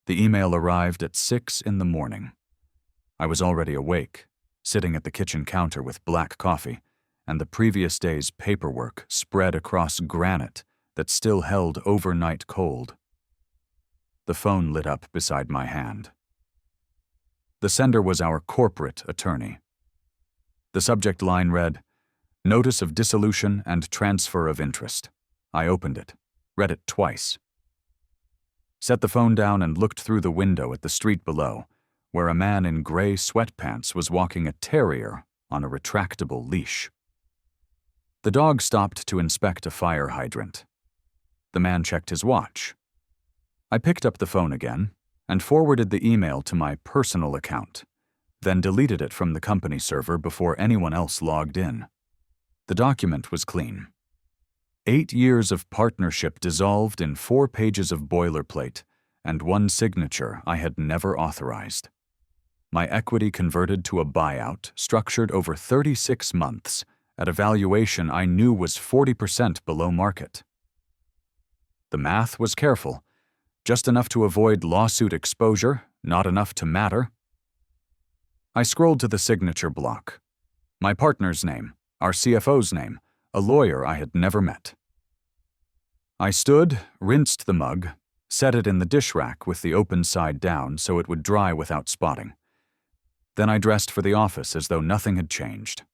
The email arrived at 6 in the morning. I was already awake, sitting at the kitchen counter with black coffee and the previous day's paperwork spread across granite that still held overnight cold. The phone lit up beside my hand. The sender was our corporate attorney. The subject line read, "Notice of dissolution and transfer of interest." I opened it, read it twice, set the phone down and looked through the window at the street below, where a man in gray sweatpants was walking a terrier on a retractable leash. The dog stopped to inspect a fire hydrant. The man checked his watch. I picked up the phone again and forwarded the email to my personal account, then deleted it from the company server before anyone else logged in. The document was clean. 8 years of partnership dissolved in 4 pages of boilerplate and 1 signature I had never authorized. My equity converted to a buyout structured over 36 months at a valuation I knew was 40% below market. The math was careful, just enough to avoid lawsuit exposure, not enough to matter. I scrolled to the signature block. My partner's name, our CFO's name, a lawyer I had never met. I stood, rinsed the mug, set it in the dish rack with the open side down so it would dry without spotting. Then I dressed for the office as though nothing had changed.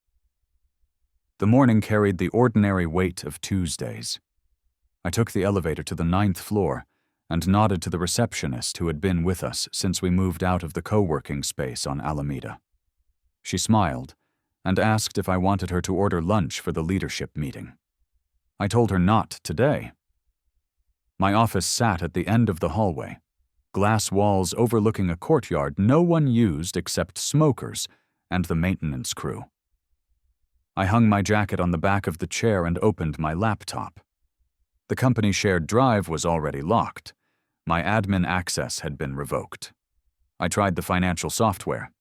The morning carried the ordinary weight of Tuesdays. I took the elevator to the 9th floor and nodded to the receptionist who had been with us since we moved out of the co-working space on Alameda. She smiled and asked if I wanted her to order lunch for the leadership meeting. I told her not today. My office sat at the end of the hallway, glass walls overlooking a courtyard no one used except smokers and the maintenance crew. I hung my jacket on the back of the chair and opened my laptop. The company shared drive was already locked. My admin access had been revoked. I tried the financial software.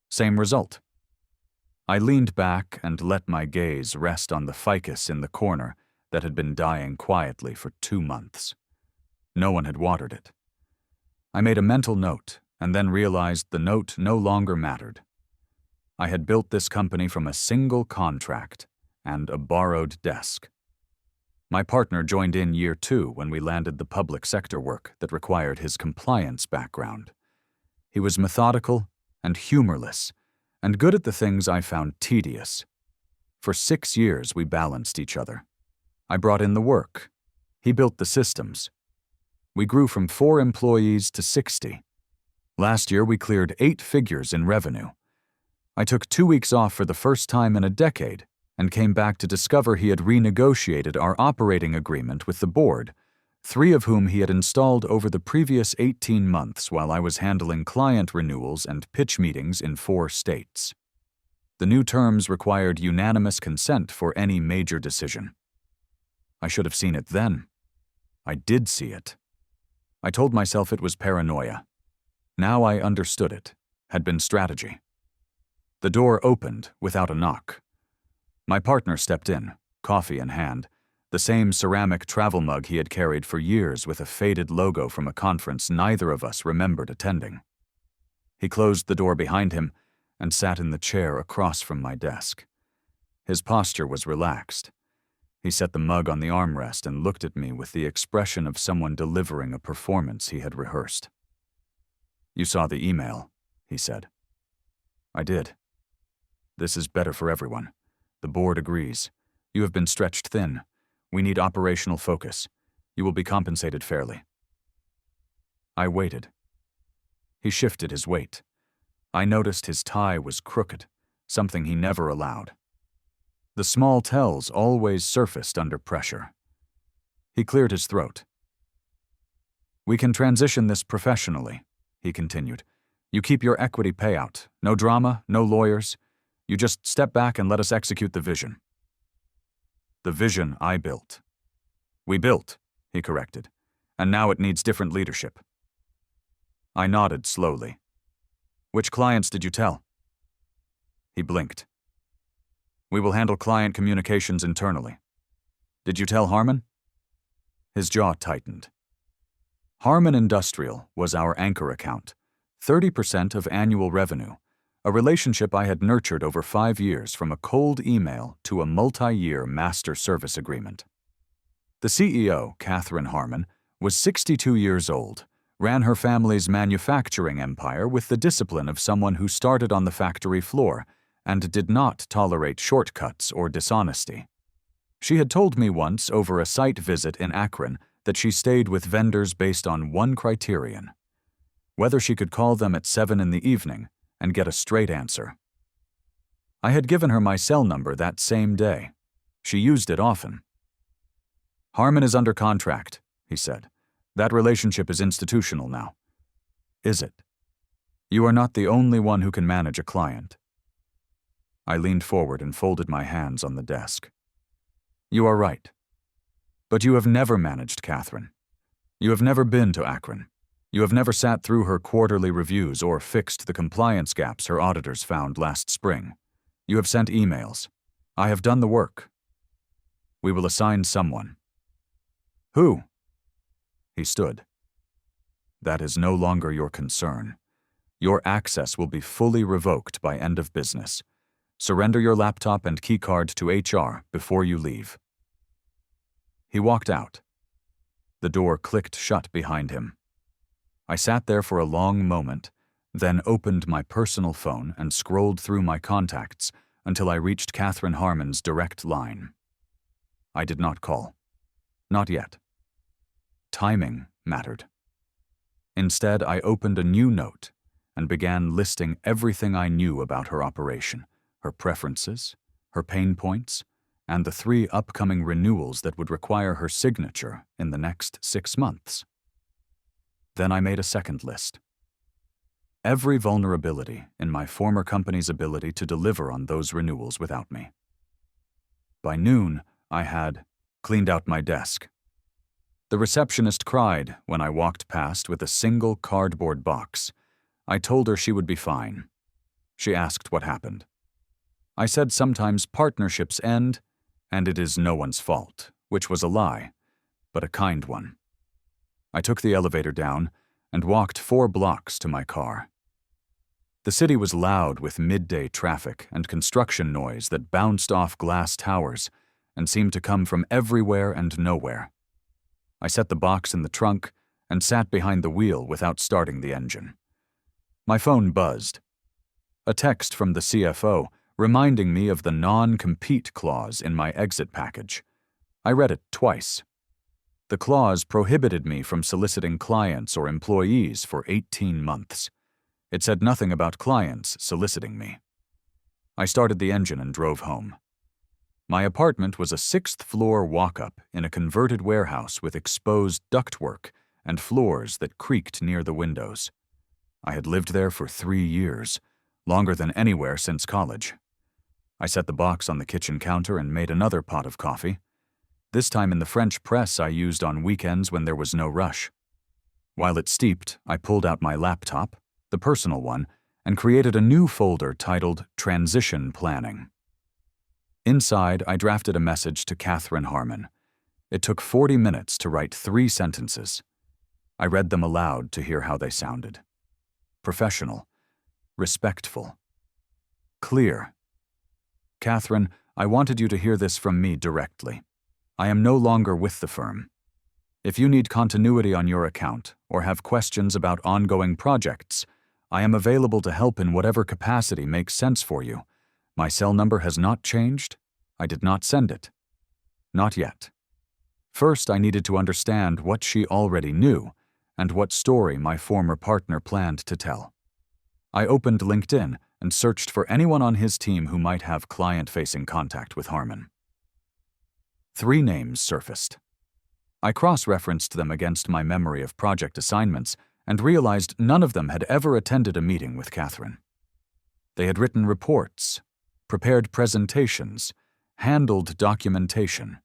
Same result. I leaned back and let my gaze rest on the ficus in the corner that had been dying quietly for 2 months. No one had watered it. I made a mental note and then realized the note no longer mattered. I had built this company from a single contract and a borrowed desk. My partner joined in year 2 when we landed the public sector work that required his compliance background. He was methodical and humorless, and good at the things I found tedious. For 6 years we balanced each other. I brought in the work. He built the systems. We grew from 4 employees to 60. Last year we cleared 8 figures in revenue. I took 2 weeks off for the first time in a decade and came back to discover he had renegotiated our operating agreement with the board, 3 of whom he had installed over the previous 18 months while I was handling client renewals and pitch meetings in 4 states. The new terms required unanimous consent for any major decision. I should have seen it then. I did see it. I told myself it was paranoia. Now I understood it, had been strategy. The door opened without a knock. My partner stepped in, coffee in hand, the same ceramic travel mug he had carried for years with a faded logo from a conference neither of us remembered attending. He closed the door behind him and sat in the chair across from my desk. His posture was relaxed. He set the mug on the armrest and looked at me with the expression of someone delivering a performance he had rehearsed. "You saw the email," he said. "I did. This is better for everyone. The board agrees. You have been stretched thin. We need operational focus. You will be compensated fairly." I waited. He shifted his weight. I noticed his tie was crooked, something he never allowed. The small tells always surfaced under pressure. He cleared his throat. "We can transition this professionally," he continued. "You keep your equity payout. No drama, no lawyers. You just step back and let us execute the vision." "The vision I built." "We built," he corrected, "and now it needs different leadership." I nodded slowly. "Which clients did you tell?" He blinked. "We will handle client communications internally." "Did you tell Harmon?" His jaw tightened. Harmon Industrial was our anchor account, 30% of annual revenue, a relationship I had nurtured over 5 years from a cold email to a multi-year master service agreement. The CEO, Catherine Harmon, was 62 years old, ran her family's manufacturing empire with the discipline of someone who started on the factory floor and did not tolerate shortcuts or dishonesty. She had told me once over a site visit in Akron that she stayed with vendors based on one criterion: whether she could call them at 7 in the evening and get a straight answer. I had given her my cell number that same day. She used it often. "Harmon is under contract," he said. "That relationship is institutional now." "Is it? You are not the only one who can manage a client." I leaned forward and folded my hands on the desk. "You are right. But you have never managed Catherine. You have never been to Akron. You have never sat through her quarterly reviews or fixed the compliance gaps her auditors found last spring. You have sent emails. I have done the work. We will assign someone." "Who?" He stood. "That is no longer your concern. Your access will be fully revoked by end of business. Surrender your laptop and keycard to HR before you leave." He walked out. The door clicked shut behind him. I sat there for a long moment, then opened my personal phone and scrolled through my contacts until I reached Catherine Harmon's direct line. I did not call. Not yet. Timing mattered. Instead, I opened a new note and began listing everything I knew about her operation, her preferences, her pain points, and the 3 upcoming renewals that would require her signature in the next 6 months. Then I made a second list. Every vulnerability in my former company's ability to deliver on those renewals without me. By noon, I had cleaned out my desk. The receptionist cried when I walked past with a single cardboard box. I told her she would be fine. She asked what happened. I said sometimes partnerships end, and it is no one's fault, which was a lie, but a kind one. I took the elevator down and walked 4 blocks to my car. The city was loud with midday traffic and construction noise that bounced off glass towers and seemed to come from everywhere and nowhere. I set the box in the trunk and sat behind the wheel without starting the engine. My phone buzzed. A text from the CFO reminding me of the non-compete clause in my exit package. I read it twice. The clause prohibited me from soliciting clients or employees for 18 months. It said nothing about clients soliciting me. I started the engine and drove home. My apartment was a 6th-floor walk-up in a converted warehouse with exposed ductwork and floors that creaked near the windows. I had lived there for 3 years, longer than anywhere since college. I set the box on the kitchen counter and made another pot of coffee, this time in the French press I used on weekends when there was no rush. While it steeped, I pulled out my laptop, the personal one, and created a new folder titled Transition Planning. Inside, I drafted a message to Catherine Harmon. It took 40 minutes to write 3 sentences. I read them aloud to hear how they sounded. Professional, respectful, clear. Catherine, I wanted you to hear this from me directly. I am no longer with the firm. If you need continuity on your account or have questions about ongoing projects, I am available to help in whatever capacity makes sense for you. My cell number has not changed. I did not send it. Not yet. First, I needed to understand what she already knew and what story my former partner planned to tell. I opened LinkedIn and searched for anyone on his team who might have client-facing contact with Harmon. 3 names surfaced. I cross-referenced them against my memory of project assignments and realized none of them had ever attended a meeting with Catherine. They had written reports, prepared presentations, handled documentation.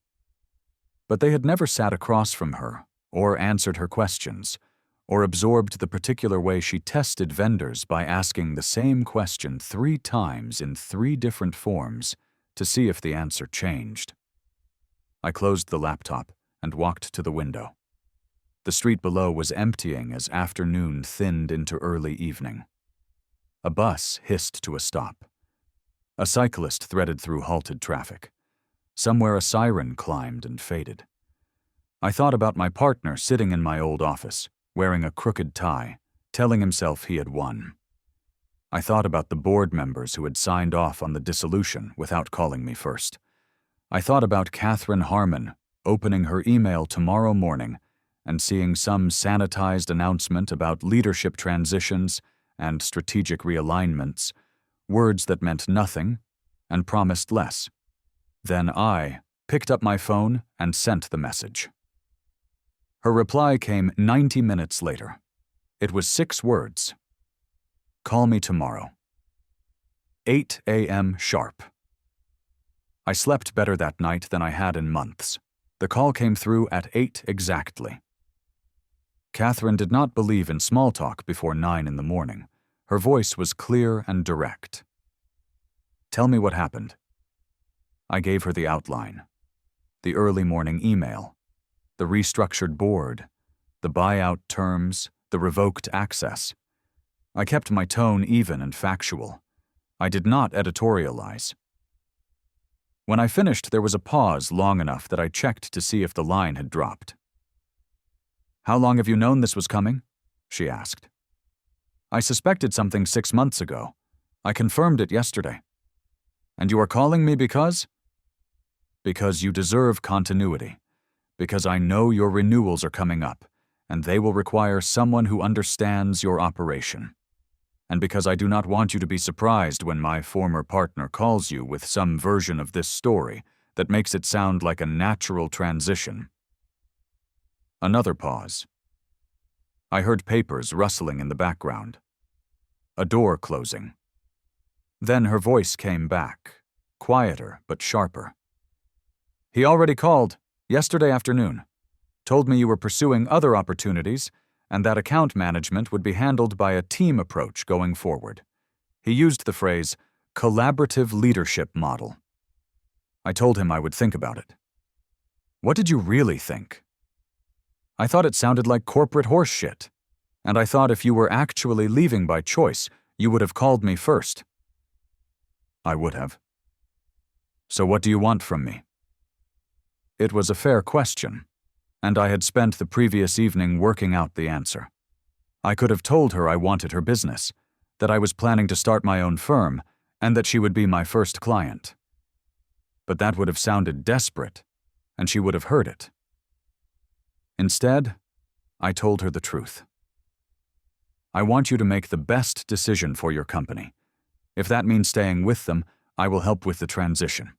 But they had never sat across from her, or answered her questions, or absorbed the particular way she tested vendors by asking the same question 3 times in 3 different forms to see if the answer changed. I closed the laptop and walked to the window. The street below was emptying as afternoon thinned into early evening. A bus hissed to a stop. A cyclist threaded through halted traffic. Somewhere a siren climbed and faded. I thought about my partner sitting in my old office, wearing a crooked tie, telling himself he had won. I thought about the board members who had signed off on the dissolution without calling me first. I thought about Catherine Harmon opening her email tomorrow morning and seeing some sanitized announcement about leadership transitions and strategic realignments, words that meant nothing and promised less. Then I picked up my phone and sent the message. Her reply came 90 minutes later. It was 6 words. Call me tomorrow. 8 a.m. sharp. I slept better that night than I had in months. The call came through at 8 exactly. Catherine did not believe in small talk before 9 in the morning. Her voice was clear and direct. Tell me what happened. I gave her the outline. The early morning email. The restructured board. The buyout terms. The revoked access. I kept my tone even and factual. I did not editorialize. When I finished, there was a pause long enough that I checked to see if the line had dropped. How long have you known this was coming? She asked. I suspected something 6 months ago. I confirmed it yesterday. And you are calling me because? Because you deserve continuity. Because I know your renewals are coming up, and they will require someone who understands your operation. And because I do not want you to be surprised when my former partner calls you with some version of this story that makes it sound like a natural transition. Another pause. I heard papers rustling in the background. A door closing. Then her voice came back, quieter but sharper. He already called, yesterday afternoon. Told me you were pursuing other opportunities and that account management would be handled by a team approach going forward. He used the phrase, collaborative leadership model. I told him I would think about it. What did you really think? I thought it sounded like corporate horse shit, and I thought if you were actually leaving by choice, you would have called me first. I would have. So what do you want from me? It was a fair question, and I had spent the previous evening working out the answer. I could have told her I wanted her business, that I was planning to start my own firm, and that she would be my first client. But that would have sounded desperate, and she would have heard it. Instead, I told her the truth. I want you to make the best decision for your company. If that means staying with them, I will help with the transition.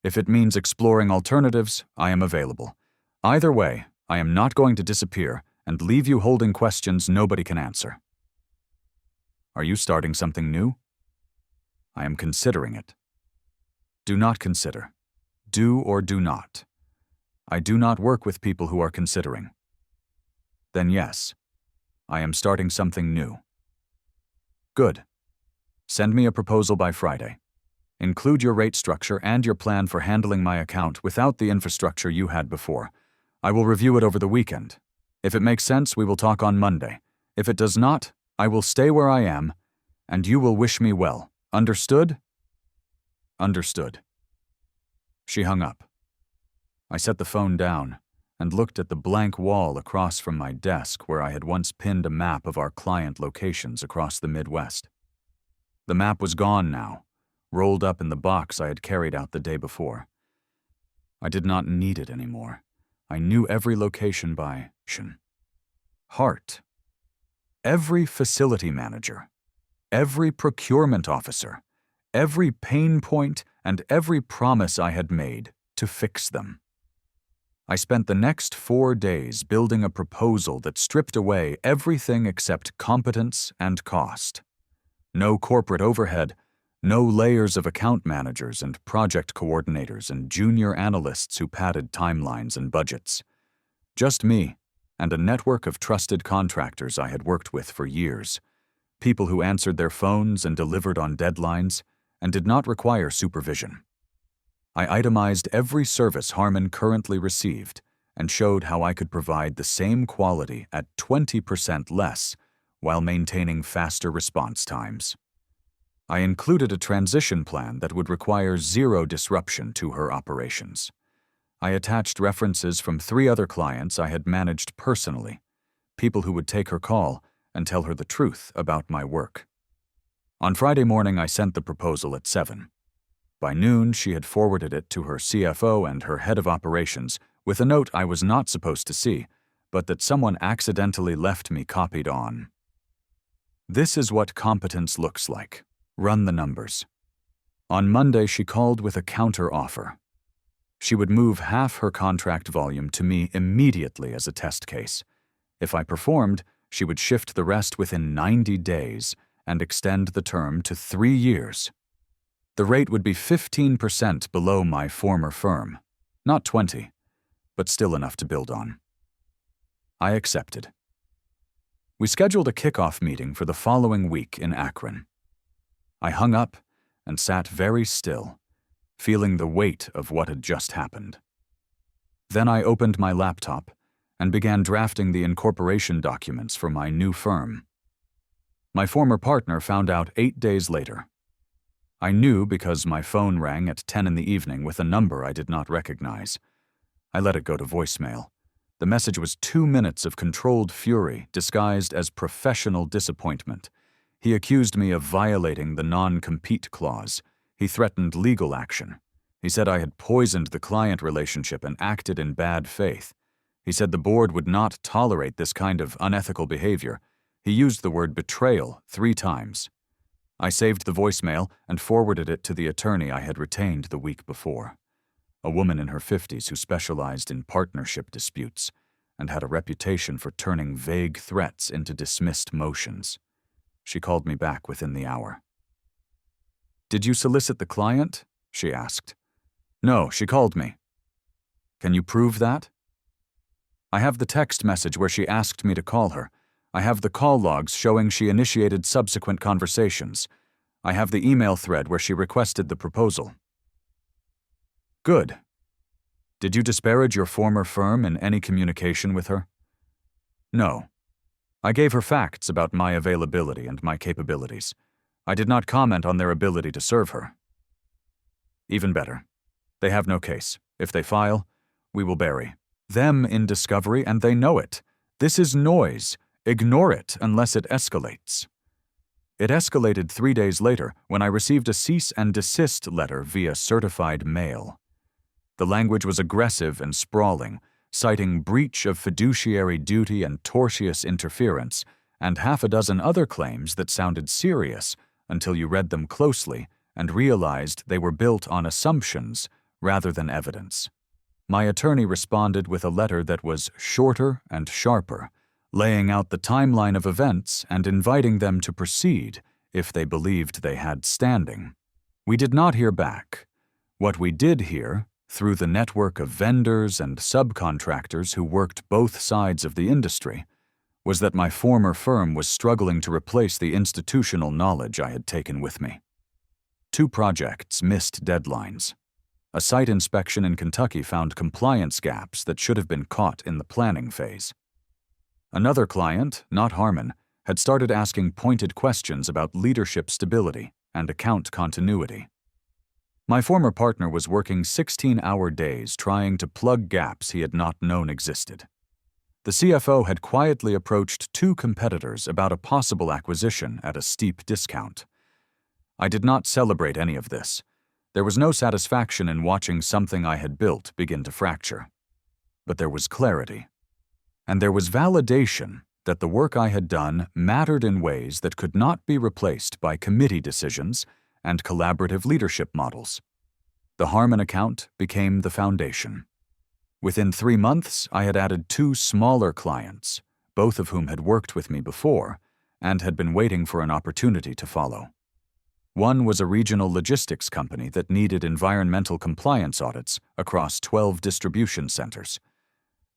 If it means exploring alternatives, I am available. Either way, I am not going to disappear and leave you holding questions nobody can answer. Are you starting something new? I am considering it. Do not consider. Do or do not. I do not work with people who are considering. Then yes, I am starting something new. Good. Send me a proposal by Friday. Include your rate structure and your plan for handling my account without the infrastructure you had before. I will review it over the weekend. If it makes sense, we will talk on Monday. If it does not, I will stay where I am, and you will wish me well. Understood? Understood. She hung up. I set the phone down and looked at the blank wall across from my desk where I had once pinned a map of our client locations across the Midwest. The map was gone now, rolled up in the box I had carried out the day before. I did not need it anymore. I knew every location by heart. Every facility manager, every procurement officer, every pain point, and every promise I had made to fix them. I spent the next 4 days building a proposal that stripped away everything except competence and cost. No corporate overhead, no layers of account managers and project coordinators and junior analysts who padded timelines and budgets. Just me and a network of trusted contractors I had worked with for years, people who answered their phones and delivered on deadlines and did not require supervision. I itemized every service Harmon currently received and showed how I could provide the same quality at 20% less while maintaining faster response times. I included a transition plan that would require zero disruption to her operations. I attached references from 3 other clients I had managed personally, people who would take her call and tell her the truth about my work. On Friday morning, I sent the proposal at 7. By noon, she had forwarded it to her CFO and her head of operations with a note I was not supposed to see, but that someone accidentally left me copied on. This is what competence looks like. Run the numbers. On Monday, she called with a counter-offer. She would move half her contract volume to me immediately as a test case. If I performed, she would shift the rest within 90 days and extend the term to 3 years. The rate would be 15% below my former firm. Not 20, but still enough to build on. I accepted. We scheduled a kickoff meeting for the following week in Akron. I hung up and sat very still, feeling the weight of what had just happened. Then I opened my laptop and began drafting the incorporation documents for my new firm. My former partner found out 8 days later. I knew because my phone rang at 10 in the evening with a number I did not recognize. I let it go to voicemail. The message was 2 minutes of controlled fury disguised as professional disappointment. He accused me of violating the non-compete clause. He threatened legal action. He said I had poisoned the client relationship and acted in bad faith. He said the board would not tolerate this kind of unethical behavior. He used the word betrayal 3 times. I saved the voicemail and forwarded it to the attorney I had retained the week before, a woman in her 50s who specialized in partnership disputes and had a reputation for turning vague threats into dismissed motions. She called me back within the hour. "Did you solicit the client?" she asked. "No, she called me." "Can you prove that?" "I have the text message where she asked me to call her. I have the call logs showing she initiated subsequent conversations. I have the email thread where she requested the proposal." "Good. Did you disparage your former firm in any communication with her?" "No. I gave her facts about my availability and my capabilities. I did not comment on their ability to serve her." "Even better. They have no case. If they file, we will bury them in discovery, and they know it. This is noise. Ignore it unless it escalates." It escalated 3 days later when I received a cease and desist letter via certified mail. The language was aggressive and sprawling, citing breach of fiduciary duty and tortious interference, and 6 other claims that sounded serious until you read them closely and realized they were built on assumptions rather than evidence. My attorney responded with a letter that was shorter and sharper, laying out the timeline of events and inviting them to proceed if they believed they had standing. We did not hear back. What we did hear, through the network of vendors and subcontractors who worked both sides of the industry, was that my former firm was struggling to replace the institutional knowledge I had taken with me. 2 projects missed deadlines. A site inspection in Kentucky found compliance gaps that should have been caught in the planning phase. Another client, not Harmon, had started asking pointed questions about leadership stability and account continuity. My former partner was working 16-hour days trying to plug gaps he had not known existed. The CFO had quietly approached 2 competitors about a possible acquisition at a steep discount. I did not celebrate any of this. There was no satisfaction in watching something I had built begin to fracture. But there was clarity. And there was validation that the work I had done mattered in ways that could not be replaced by committee decisions and collaborative leadership models. The Harmon account became the foundation. Within 3 months, I had added 2 smaller clients, both of whom had worked with me before and had been waiting for an opportunity to follow. One was a regional logistics company that needed environmental compliance audits across 12 distribution centers.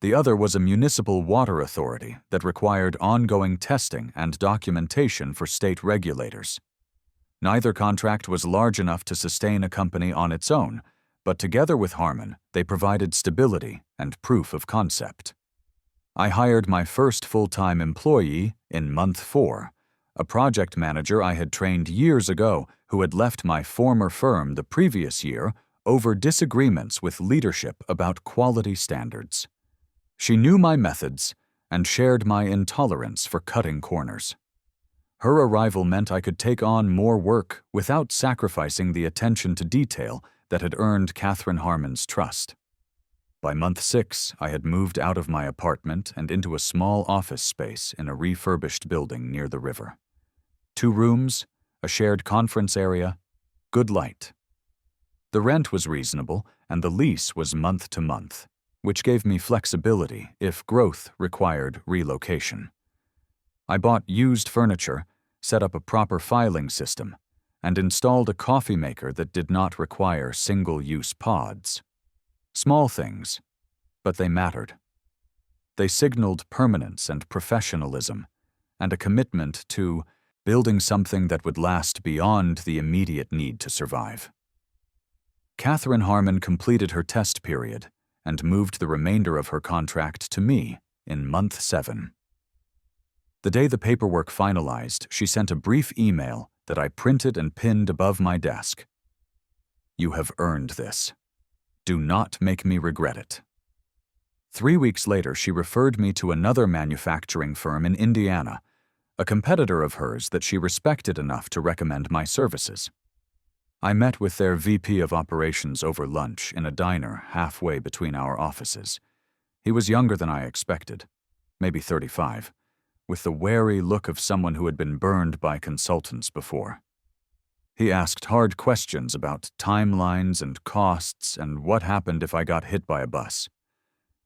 The other was a municipal water authority that required ongoing testing and documentation for state regulators. Neither contract was large enough to sustain a company on its own, but together with Harmon, they provided stability and proof of concept. I hired my first full-time employee in month 4, a project manager I had trained years ago who had left my former firm the previous year over disagreements with leadership about quality standards. She knew my methods and shared my intolerance for cutting corners. Her arrival meant I could take on more work without sacrificing the attention to detail that had earned Catherine Harmon's trust. By month 6, I had moved out of my apartment and into a small office space in a refurbished building near the river. 2 rooms, a shared conference area, good light. The rent was reasonable and the lease was month to month, which gave me flexibility if growth required relocation. I bought used furniture, set up a proper filing system, and installed a coffee maker that did not require single-use pods. Small things, but they mattered. They signaled permanence and professionalism, and a commitment to building something that would last beyond the immediate need to survive. Catherine Harmon completed her test period and moved the remainder of her contract to me in month 7. The day the paperwork finalized, she sent a brief email that I printed and pinned above my desk. "You have earned this. Do not make me regret it." 3 weeks later, she referred me to another manufacturing firm in Indiana, a competitor of hers that she respected enough to recommend my services. I met with their VP of operations over lunch in a diner halfway between our offices. He was younger than I expected, maybe 35, with the wary look of someone who had been burned by consultants before. He asked hard questions about timelines and costs and what happened if I got hit by a bus.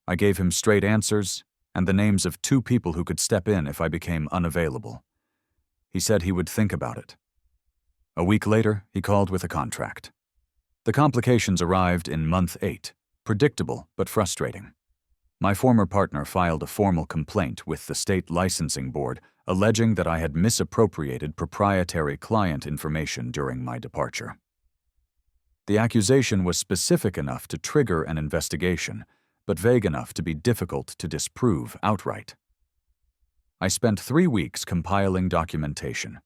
I gave him straight answers and the names of 2 people who could step in if I became unavailable. He said he would think about it. A week later, he called with a contract. The complications arrived in month 8, predictable but frustrating. My former partner filed a formal complaint with the state licensing board alleging that I had misappropriated proprietary client information during my departure. The accusation was specific enough to trigger an investigation, but vague enough to be difficult to disprove outright. I spent 3 weeks compiling documentation,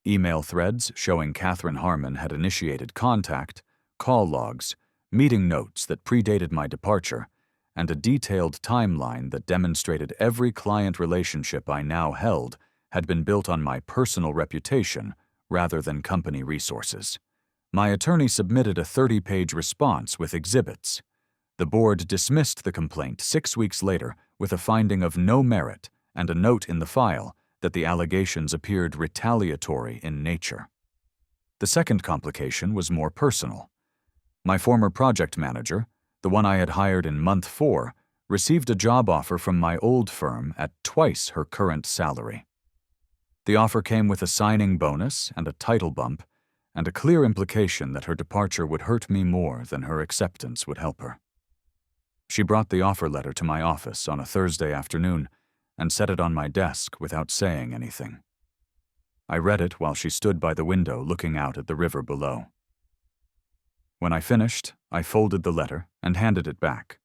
email threads showing Catherine Harmon had initiated contact, call logs, meeting notes that predated my departure, and a detailed timeline that demonstrated every client relationship I now held had been built on my personal reputation rather than company resources. My attorney submitted a 30-page response with exhibits. The board dismissed the complaint 6 weeks later with a finding of no merit and a note in the file that the allegations appeared retaliatory in nature. The second complication was more personal. My former project manager, the one I had hired in month 4, received a job offer from my old firm at twice her current salary. The offer came with a signing bonus and a title bump, and a clear implication that her departure would hurt me more than her acceptance would help her. She brought the offer letter to my office on a Thursday afternoon and set it on my desk without saying anything. I read it while she stood by the window looking out at the river below. When I finished, I folded the letter and handed it back.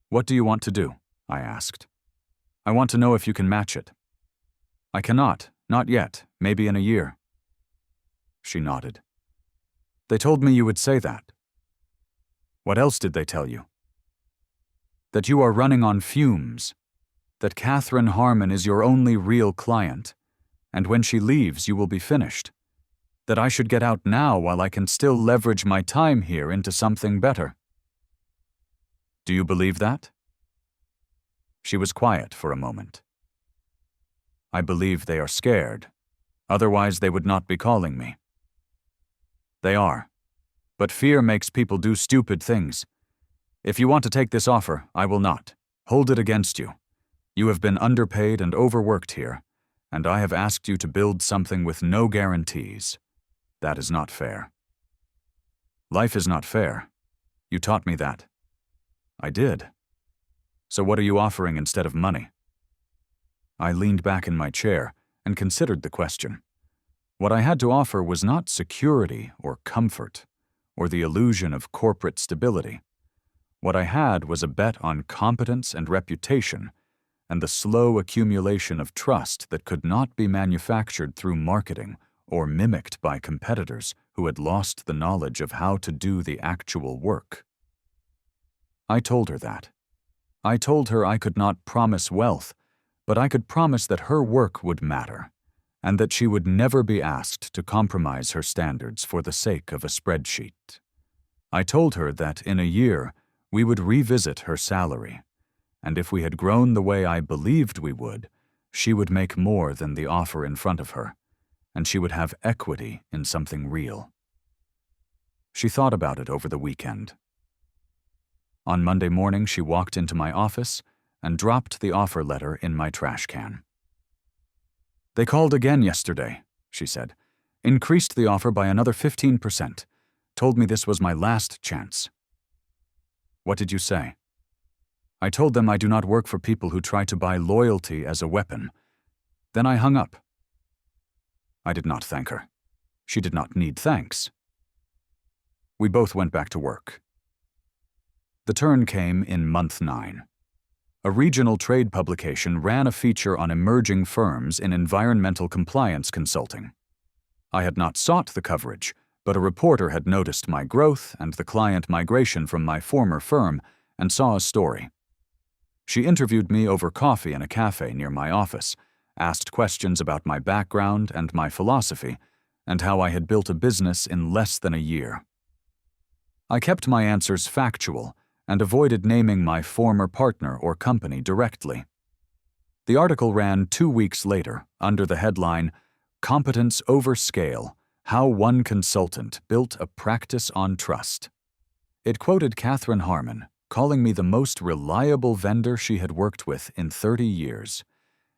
"What do you want to do?" I asked. "I want to know if you can match it." "I cannot, not yet, maybe in a year." She nodded. "They told me you would say that." "What else did they tell you?" "That you are running on fumes, that Catherine Harmon is your only real client, and when she leaves you will be finished, that I should get out now while I can still leverage my time here into something better." "Do you believe that?" She was quiet for a moment. "I believe they are scared. Otherwise they would not be calling me." "They are. But fear makes people do stupid things. If you want to take this offer, I will not. Hold it against you. You have been underpaid and overworked here, and I have asked you to build something with no guarantees. That is not fair." "Life is not fair. You taught me that." "I did. So what are you offering instead of money?" I leaned back in my chair and considered the question. What I had to offer was not security or comfort, or the illusion of corporate stability. What I had was a bet on competence and reputation, and the slow accumulation of trust that could not be manufactured through marketing or mimicked by competitors who had lost the knowledge of how to do the actual work. I told her that. I told her I could not promise wealth, but I could promise that her work would matter, and that she would never be asked to compromise her standards for the sake of a spreadsheet. I told her that in a year we would revisit her salary, and if we had grown the way I believed we would, she would make more than the offer in front of her, and she would have equity in something real. She thought about it over the weekend. On Monday morning, she walked into my office and dropped the offer letter in my trash can. "They called again yesterday," she said. "Increased the offer by another 15%. Told me this was my last chance." "What did you say?" "I told them I do not work for people who try to buy loyalty as a weapon." Then I hung up. I did not thank her. She did not need thanks. We both went back to work. The turn came in month 9. A regional trade publication ran a feature on emerging firms in environmental compliance consulting. I had not sought the coverage, but a reporter had noticed my growth and the client migration from my former firm and saw a story. She interviewed me over coffee in a cafe near my office, asked questions about my background and my philosophy, and how I had built a business in less than a year. I kept my answers factual and avoided naming my former partner or company directly. The article ran 2 weeks later under the headline, "Competence Over Scale: How One Consultant Built a Practice on Trust." It quoted Catherine Harmon, calling me the most reliable vendor she had worked with in 30 years.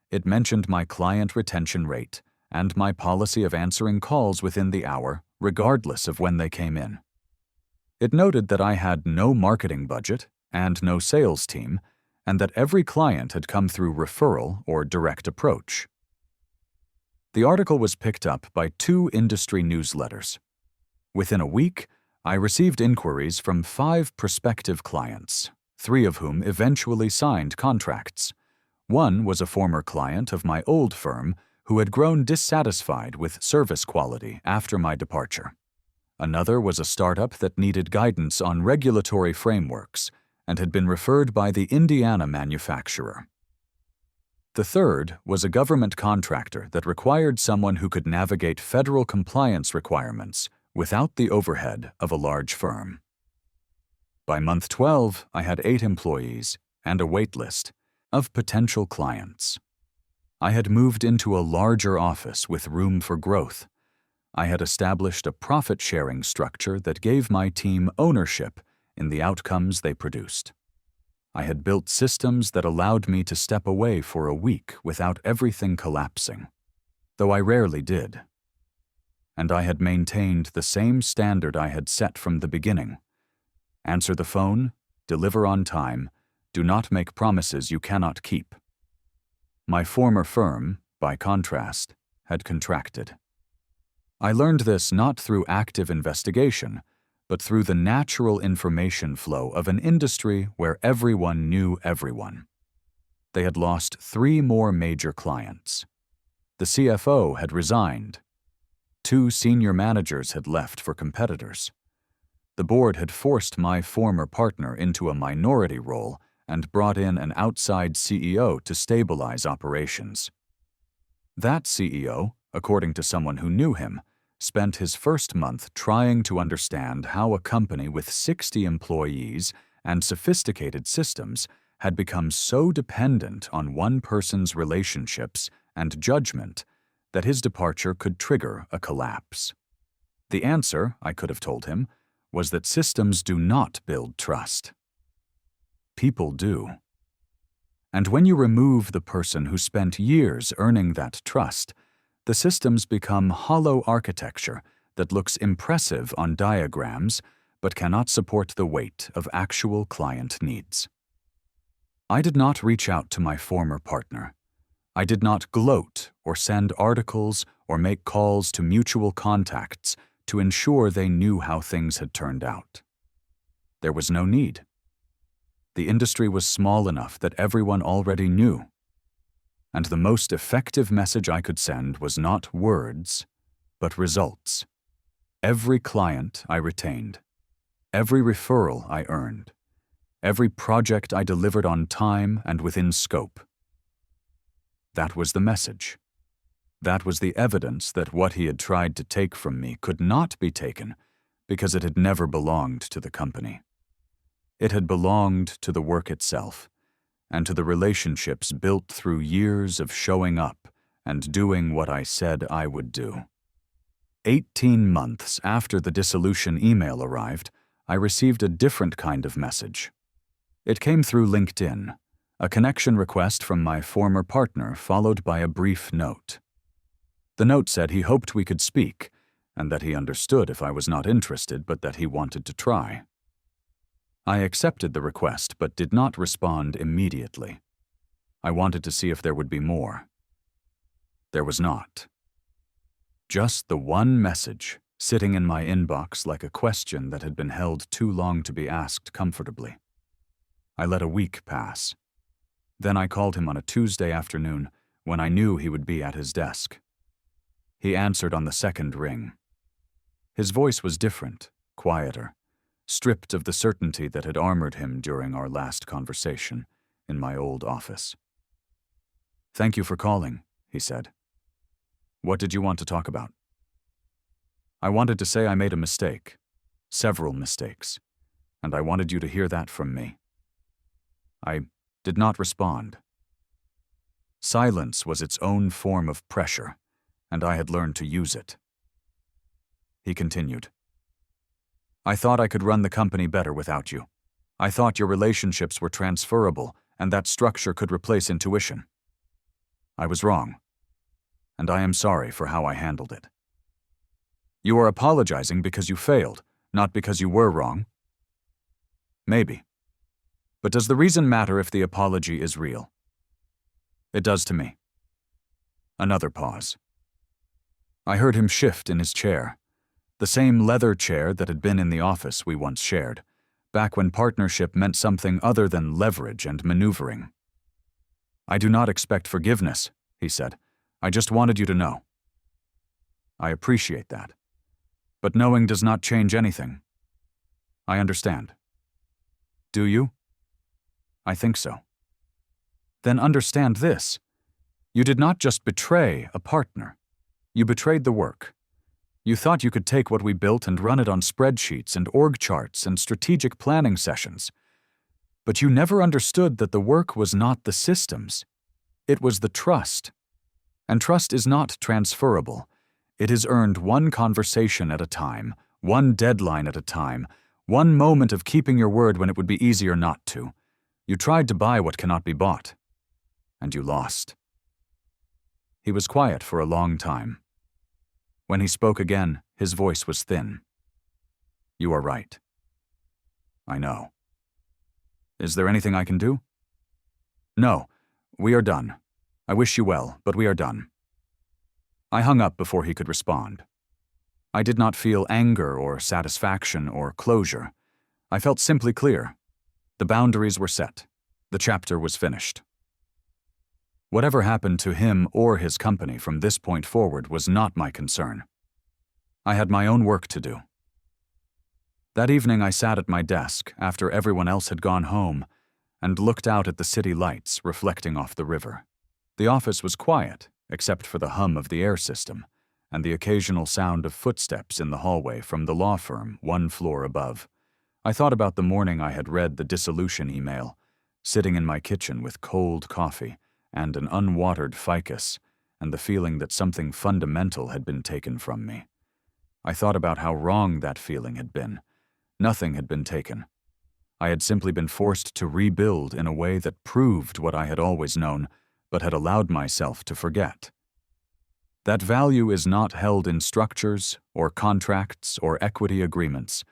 It mentioned my client retention rate and my policy of answering calls within the hour, regardless of when they came in. It noted that I had no marketing budget and no sales team, and that every client had come through referral or direct approach. The article was picked up by 2 industry newsletters. Within a week, I received inquiries from 5 prospective clients, 3 of whom eventually signed contracts. One was a former client of my old firm who had grown dissatisfied with service quality after my departure. Another was a startup that needed guidance on regulatory frameworks and had been referred by the Indiana manufacturer. The third was a government contractor that required someone who could navigate federal compliance requirements without the overhead of a large firm. By month 12, I had 8 employees and a wait list of potential clients. I had moved into a larger office with room for growth. I had established a profit-sharing structure that gave my team ownership in the outcomes they produced. I had built systems that allowed me to step away for a week without everything collapsing, though I rarely did. And I had maintained the same standard I had set from the beginning. Answer the phone, deliver on time, do not make promises you cannot keep. My former firm, by contrast, had contracted. I learned this not through active investigation, but through the natural information flow of an industry where everyone knew everyone. They had lost 3 more major clients. The CFO had resigned. 2 senior managers had left for competitors. The board had forced my former partner into a minority role and brought in an outside CEO to stabilize operations. That CEO, according to someone who knew him, spent his first month trying to understand how a company with 60 employees and sophisticated systems had become so dependent on one person's relationships and judgment that his departure could trigger a collapse. The answer, I could have told him, was that systems do not build trust. People do. And when you remove the person who spent years earning that trust, the systems become hollow architecture that looks impressive on diagrams but cannot support the weight of actual client needs. I did not reach out to my former partner. I did not gloat or send articles or make calls to mutual contacts to ensure they knew how things had turned out. There was no need. The industry was small enough that everyone already knew. And the most effective message I could send was not words, but results. Every client I retained, every referral I earned, every project I delivered on time and within scope. That was the message. That was the evidence that what he had tried to take from me could not be taken because it had never belonged to the company. It had belonged to the work itself and to the relationships built through years of showing up and doing what I said I would do. 18 months after the dissolution email arrived, I received a different kind of message. It came through LinkedIn, a connection request from my former partner followed by a brief note. The note said he hoped we could speak and that he understood if I was not interested but that he wanted to try. I accepted the request but did not respond immediately. I wanted to see if there would be more. There was not. Just the one message sitting in my inbox like a question that had been held too long to be asked comfortably. I let a week pass. Then I called him on a Tuesday afternoon when I knew he would be at his desk. He answered on the second ring. His voice was different, quieter, stripped of the certainty that had armored him during our last conversation in my old office. "Thank you for calling," he said. "What did you want to talk about?" "I wanted to say I made a mistake, several mistakes, and I wanted you to hear that from me." I did not respond. Silence was its own form of pressure, and I had learned to use it. He continued. "I thought I could run the company better without you. I thought your relationships were transferable and that structure could replace intuition. I was wrong, and I am sorry for how I handled it. You are apologizing because you failed, not because you were wrong. Maybe. But does the reason matter if the apology is real? It does to me." Another pause. I heard him shift in his chair, the same leather chair that had been in the office we once shared, back when partnership meant something other than leverage and maneuvering. "I do not expect forgiveness," he said. "I just wanted you to know." I appreciate that. But knowing does not change anything. I understand. Do you? I think so. Then understand this. You did not just betray a partner. You betrayed the work. You thought you could take what we built and run it on spreadsheets and org charts and strategic planning sessions. But you never understood that the work was not the systems. It was the trust. And trust is not transferable. It is earned one conversation at a time, one deadline at a time, one moment of keeping your word when it would be easier not to. You tried to buy what cannot be bought, and you lost. He was quiet for a long time. When he spoke again, his voice was thin. "You are right." "I know. Is there anything I can do?" "No, we are done. I wish you well, but we are done." I hung up before he could respond. I did not feel anger or satisfaction or closure. I felt simply clear. The boundaries were set. The chapter was finished. Whatever happened to him or his company from this point forward was not my concern. I had my own work to do. That evening I sat at my desk after everyone else had gone home and looked out at the city lights reflecting off the river. The office was quiet, except for the hum of the air system and the occasional sound of footsteps in the hallway from the law firm one floor above. I thought about the morning I had read the dissolution email, sitting in my kitchen with cold coffee and an unwatered ficus, and the feeling that something fundamental had been taken from me. I thought about how wrong that feeling had been. Nothing had been taken. I had simply been forced to rebuild in a way that proved what I had always known, but had allowed myself to forget. That value is not held in structures or contracts or equity agreements.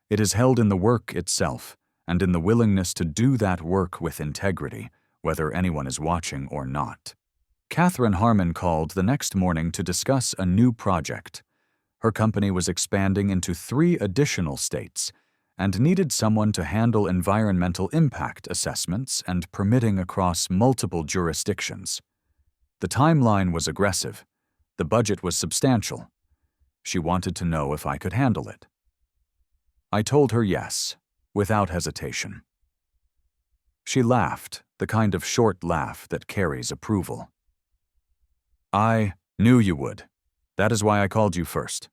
It is held in the work itself and in the willingness to do that work with integrity, whether anyone is watching or not. Catherine Harmon called the next morning to discuss a new project. Her company was expanding into 3 additional states and needed someone to handle environmental impact assessments and permitting across multiple jurisdictions. The timeline was aggressive. The budget was substantial. She wanted to know if I could handle it. I told her yes, without hesitation. She laughed, the kind of short laugh that carries approval. I knew you would. That is why I called you first.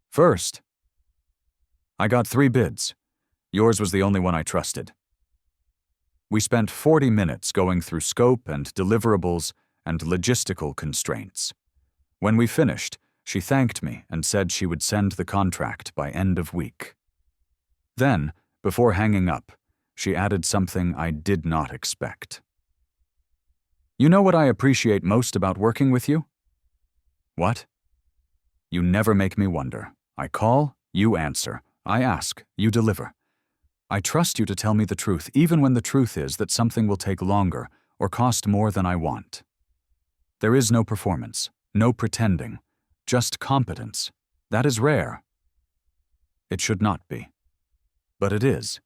First? I got 3 bids. Yours was the only one I trusted. We spent 40 minutes going through scope and deliverables and logistical constraints. When we finished, she thanked me and said she would send the contract by end of week. Then, before hanging up, she added something I did not expect. You know what I appreciate most about working with you? What? You never make me wonder. I call, you answer. I ask, you deliver. I trust you to tell me the truth, even when the truth is that something will take longer or cost more than I want. There is no performance, no pretending, just competence. That is rare. It should not be. But it is.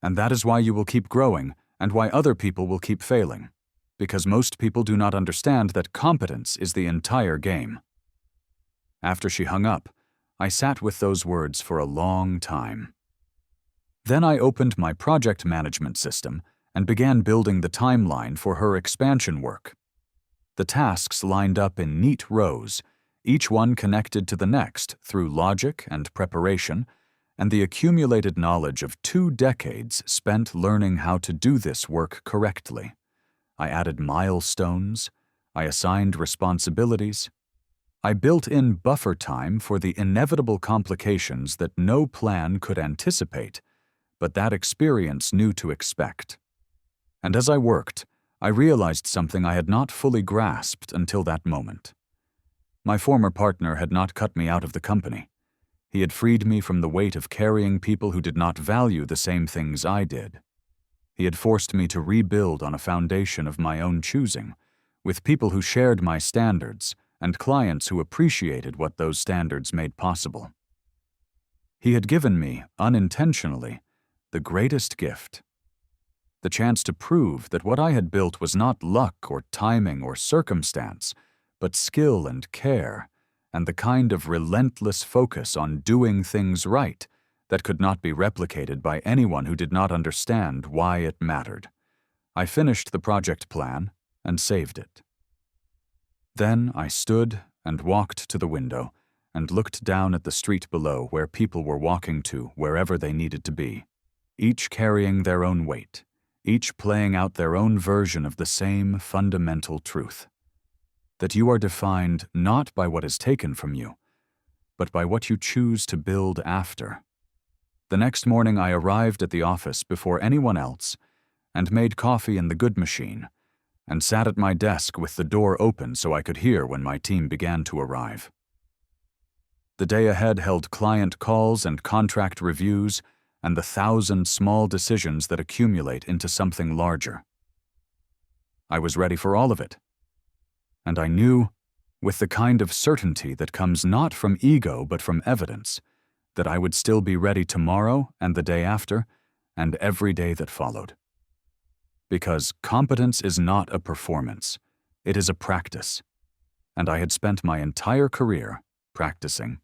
And that is why you will keep growing and why other people will keep failing. Because most people do not understand that competence is the entire game. After she hung up, I sat with those words for a long time. Then I opened my project management system and began building the timeline for her expansion work. The tasks lined up in neat rows, each one connected to the next through logic and preparation, and the accumulated knowledge of 2 decades spent learning how to do this work correctly. I added milestones. I assigned responsibilities. I built in buffer time for the inevitable complications that no plan could anticipate, but that experience knew to expect. And as I worked, I realized something I had not fully grasped until that moment. My former partner had not cut me out of the company. He had freed me from the weight of carrying people who did not value the same things I did. He had forced me to rebuild on a foundation of my own choosing, with people who shared my standards and clients who appreciated what those standards made possible. He had given me, unintentionally, the greatest gift. The chance to prove that what I had built was not luck or timing or circumstance, but skill and care, and the kind of relentless focus on doing things right that could not be replicated by anyone who did not understand why it mattered. I finished the project plan and saved it. Then I stood and walked to the window and looked down at the street below where people were walking to wherever they needed to be, each carrying their own weight, each playing out their own version of the same fundamental truth. That you are defined not by what is taken from you, but by what you choose to build after. The next morning I arrived at the office before anyone else and made coffee in the good machine and sat at my desk with the door open so I could hear when my team began to arrive. The day ahead held client calls and contract reviews and the 1,000 small decisions that accumulate into something larger. I was ready for all of it. And I knew, with the kind of certainty that comes not from ego but from evidence, that I would still be ready tomorrow and the day after and every day that followed. Because competence is not a performance, it is a practice, and I had spent my entire career practicing.